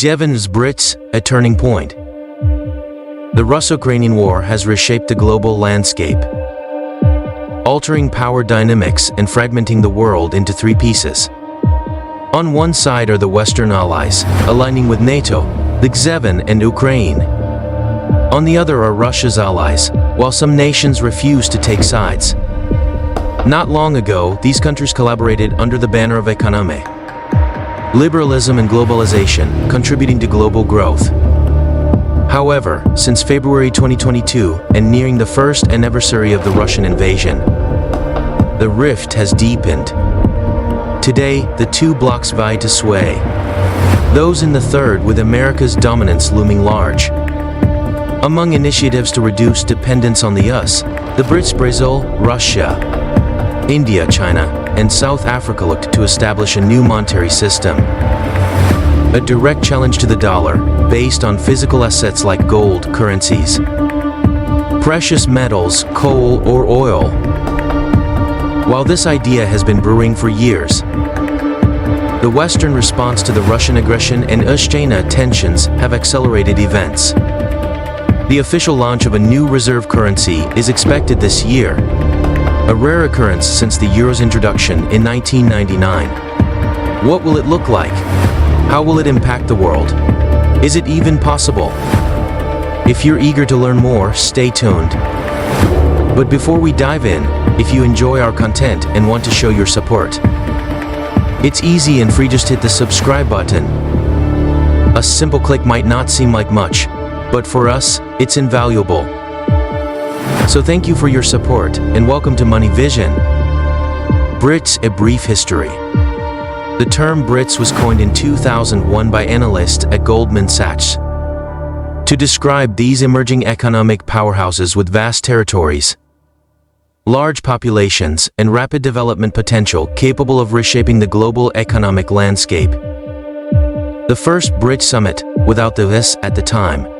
G7's BRICS, a turning point. The Russo-Ukrainian war has reshaped the global landscape, altering power dynamics and fragmenting the world into three pieces. On one side are the Western allies, aligning with NATO, the G7 and Ukraine. On the other are Russia's allies, while some nations refuse to take sides. Not long ago, these countries collaborated under the banner of economy, liberalism and globalization, contributing to global growth. However, since February 2022 and nearing the first anniversary of the Russian invasion, the rift has deepened. Today, the two blocs vie to sway, those in the third with America's dominance looming large. Among initiatives to reduce dependence on the US, the BRICS Brazil, Russia, India, China, and South Africa looked to establish a new monetary system. A direct challenge to the dollar, based on physical assets like gold, currencies, precious metals, coal, or oil. While this idea has been brewing for years, the Western response to the Russian aggression and US-China tensions have accelerated events. The official launch of a new reserve currency is expected this year, a rare occurrence since the euro's introduction in 1999. What will it look like? How will it impact the world? Is it even possible? If you're eager to learn more, stay tuned. But before we dive in, if you enjoy our content and want to show your support, it's easy and free. Just hit the subscribe button. A simple click might not seem like much, but for us, it's invaluable. So thank you for your support, and welcome to Money Vision. BRICS, a brief history. The term BRICS was coined in 2001 by analysts at Goldman Sachs to describe these emerging economic powerhouses with vast territories, large populations, and rapid development potential capable of reshaping the global economic landscape. The first BRICS summit, without the S at the time,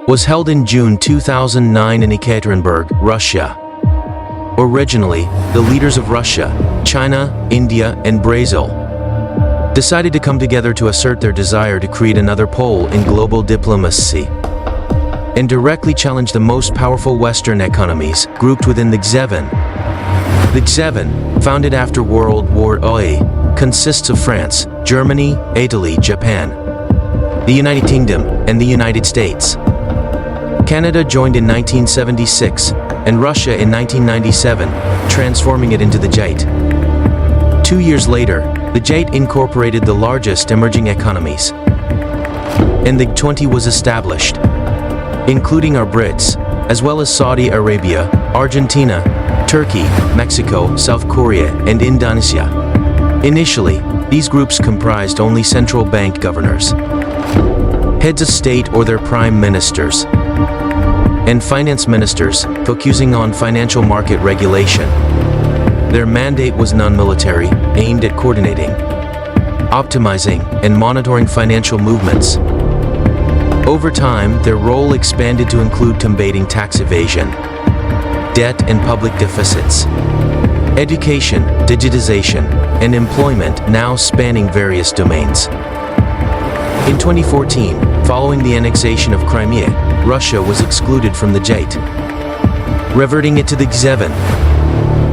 was held in June 2009 in Ekaterinburg, Russia. Originally, the leaders of Russia, China, India, and Brazil decided to come together to assert their desire to create another pole in global diplomacy and directly challenge the most powerful Western economies grouped within the G7. The G7, founded after World War II, consists of France, Germany, Italy, Japan, the United Kingdom, and the United States. Canada joined in 1976, and Russia in 1997, transforming it into the G8. 2 years later, the G8 incorporated the largest emerging economies, and the G20 was established, including our BRICS, as well as Saudi Arabia, Argentina, Turkey, Mexico, South Korea, and Indonesia. Initially, these groups comprised only central bank governors, heads of state or their prime ministers, and finance ministers, focusing on financial market regulation. Their mandate was non-military, aimed at coordinating, optimizing, and monitoring financial movements. Over time, their role expanded to include combating tax evasion, debt and public deficits, education, digitization, and employment, now spanning various domains. In 2014, following the annexation of Crimea, Russia was excluded from the G8, reverting it to the G7.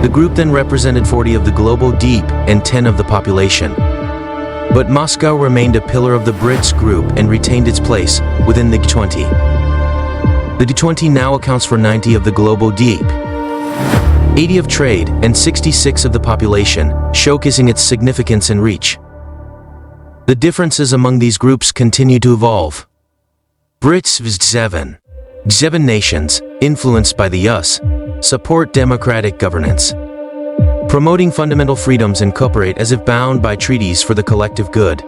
The group then represented 40 of the global deep and 10 of the population. But Moscow remained a pillar of the BRICS group and retained its place within the G20. The G20 now accounts for 90 of the global deep, 80 of trade, and 66 of the population, showcasing its significance and reach. The differences among these groups continue to evolve. BRICS vs G7. G7 nations, influenced by the US, support democratic governance, promoting fundamental freedoms and cooperate as if bound by treaties for the collective good.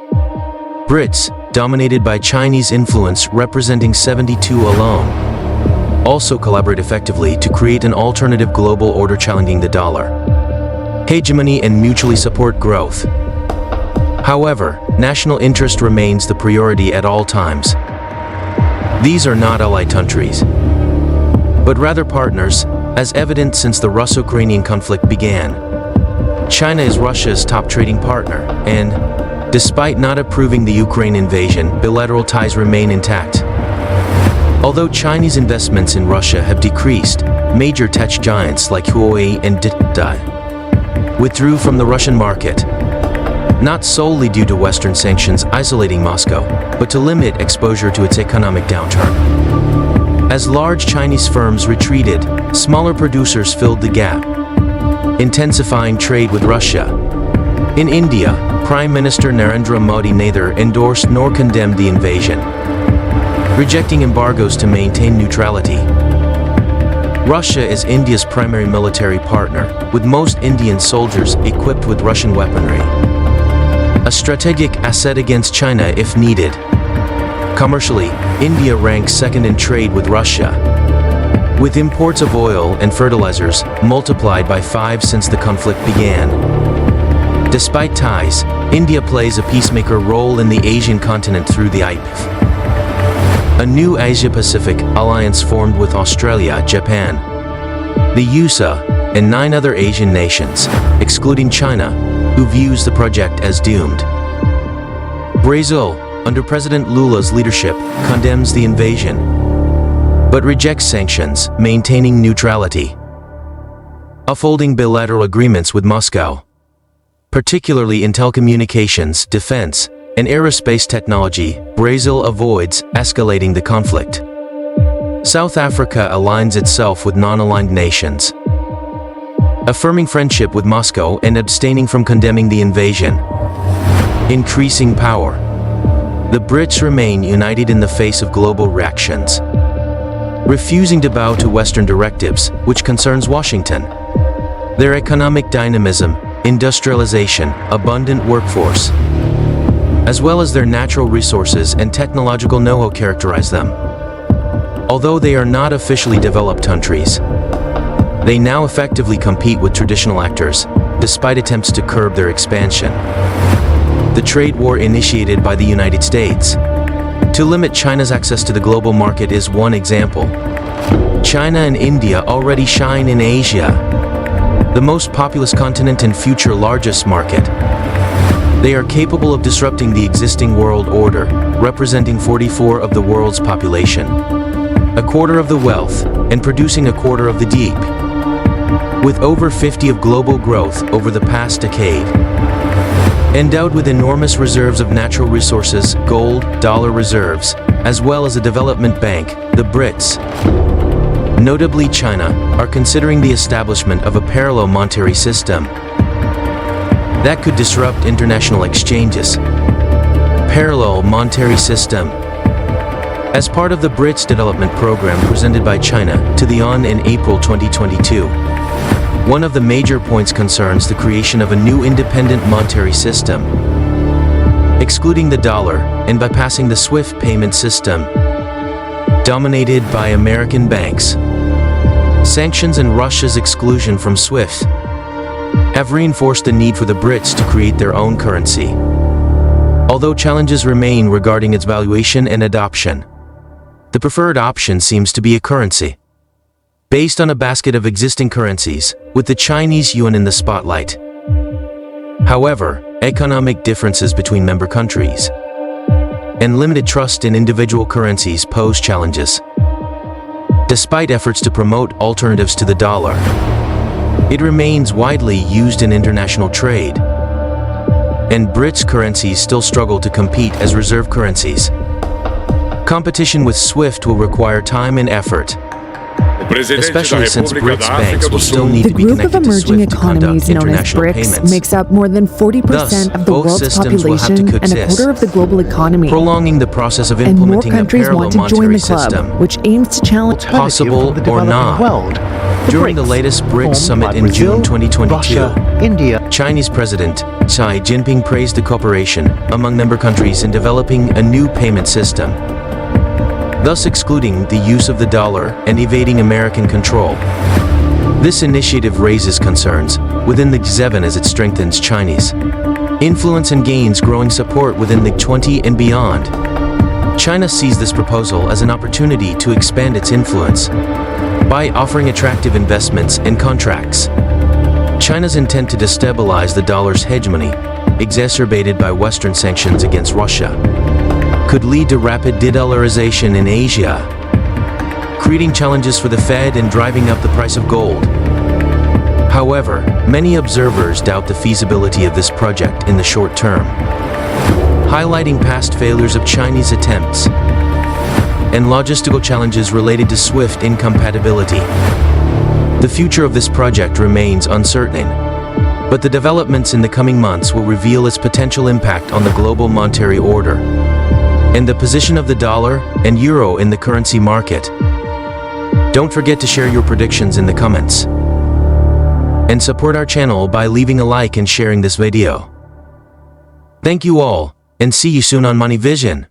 BRICS, dominated by Chinese influence representing 72 alone, also collaborate effectively to create an alternative global order challenging the dollar hegemony and mutually support growth. However, national interest remains the priority at all times. These are not allied countries, but rather partners, as evident since the Russo-Ukrainian conflict began. China is Russia's top trading partner, and Despite not approving the Ukraine invasion, bilateral ties remain intact. Although Chinese investments in Russia have decreased, major tech giants like Huawei and DiDi withdrew from the Russian market, not solely due to Western sanctions isolating Moscow, but to limit exposure to its economic downturn. As large Chinese firms retreated, smaller producers filled the gap, intensifying trade with Russia. In India, Prime Minister Narendra Modi neither endorsed nor condemned the invasion, rejecting embargoes to maintain neutrality. Russia is India's primary military partner, with most Indian soldiers equipped with Russian weaponry, a strategic asset against China if needed. Commercially, India ranks second in trade with Russia, with imports of oil and fertilizers multiplied by 5 since the conflict began. Despite ties, India plays a peacemaker role in the Asian continent through the upheaval, a new Asia-Pacific alliance formed with Australia, Japan, the USA, and 9 other Asian nations, excluding China, who views the project as doomed. Brazil, under President Lula's leadership, condemns the invasion, but rejects sanctions, maintaining neutrality, upholding bilateral agreements with Moscow, particularly in telecommunications, defense, and aerospace technology. Brazil avoids escalating the conflict. South Africa aligns itself with non-aligned nations, affirming friendship with Moscow and abstaining from condemning the invasion. Increasing power. The BRICS remain united in the face of global reactions, refusing to bow to Western directives, which concerns Washington. Their economic dynamism, industrialization, abundant workforce, as well as their natural resources and technological know-how characterize them. Although they are not officially developed countries, they now effectively compete with traditional actors, despite attempts to curb their expansion. The trade war initiated by the United States to limit China's access to the global market is one example. China and India already shine in Asia, the most populous continent and future largest market. They are capable of disrupting the existing world order, representing 44% of the world's population, a quarter of the wealth, and producing a quarter of the deep. With over 50% of global growth over the past decade. Endowed with enormous reserves of natural resources, gold, dollar reserves, as well as a development bank, the BRICS, notably China, are considering the establishment of a parallel monetary system that could disrupt international exchanges. Parallel monetary system. As part of the BRICS development program presented by China to the UN in April 2022, one of the major points concerns the creation of a new independent monetary system, excluding the dollar and bypassing the SWIFT payment system, dominated by American banks. Sanctions and Russia's exclusion from SWIFT have reinforced the need for the BRICS to create their own currency. Although challenges remain regarding its valuation and adoption, the preferred option seems to be a currency based on a basket of existing currencies, with the Chinese yuan in the spotlight. However, economic differences between member countries and limited trust in individual currencies pose challenges. Despite efforts to promote alternatives to the dollar, it remains widely used in international trade, and BRICS currencies still struggle to compete as reserve currencies. Competition with SWIFT will require time and effort, especially since BRICS banks will still need to be connected to SWIFT to conduct international payments. Makes up more than 40% of the world's population and a quarter of the global economy. Prolonging the process of And more implementing a countries parallel want to join monetary the club, system, which aims to challenge possible or not. During the latest BRICS summit in June 2022, India, Chinese President Xi Jinping praised the cooperation among member countries in developing a new payment system, thus excluding the use of the dollar and evading American control. This initiative raises concerns within the G7 as it strengthens Chinese influence and gains growing support within the G20 and beyond. China sees this proposal as an opportunity to expand its influence by offering attractive investments and contracts. China's intent to destabilize the dollar's hegemony exacerbated by Western sanctions against Russia, could lead to rapid de-dollarization in Asia, creating challenges for the Fed and driving up the price of gold. However, many observers doubt the feasibility of this project in the short term, highlighting past failures of Chinese attempts and logistical challenges related to SWIFT incompatibility. The future of this project remains uncertain, but the developments in the coming months will reveal its potential impact on the global monetary order and the position of the dollar and euro in the currency market. Don't forget to share your predictions in the comments, and support our channel by leaving a like and sharing this video. Thank you all, and see you soon on Money Vision.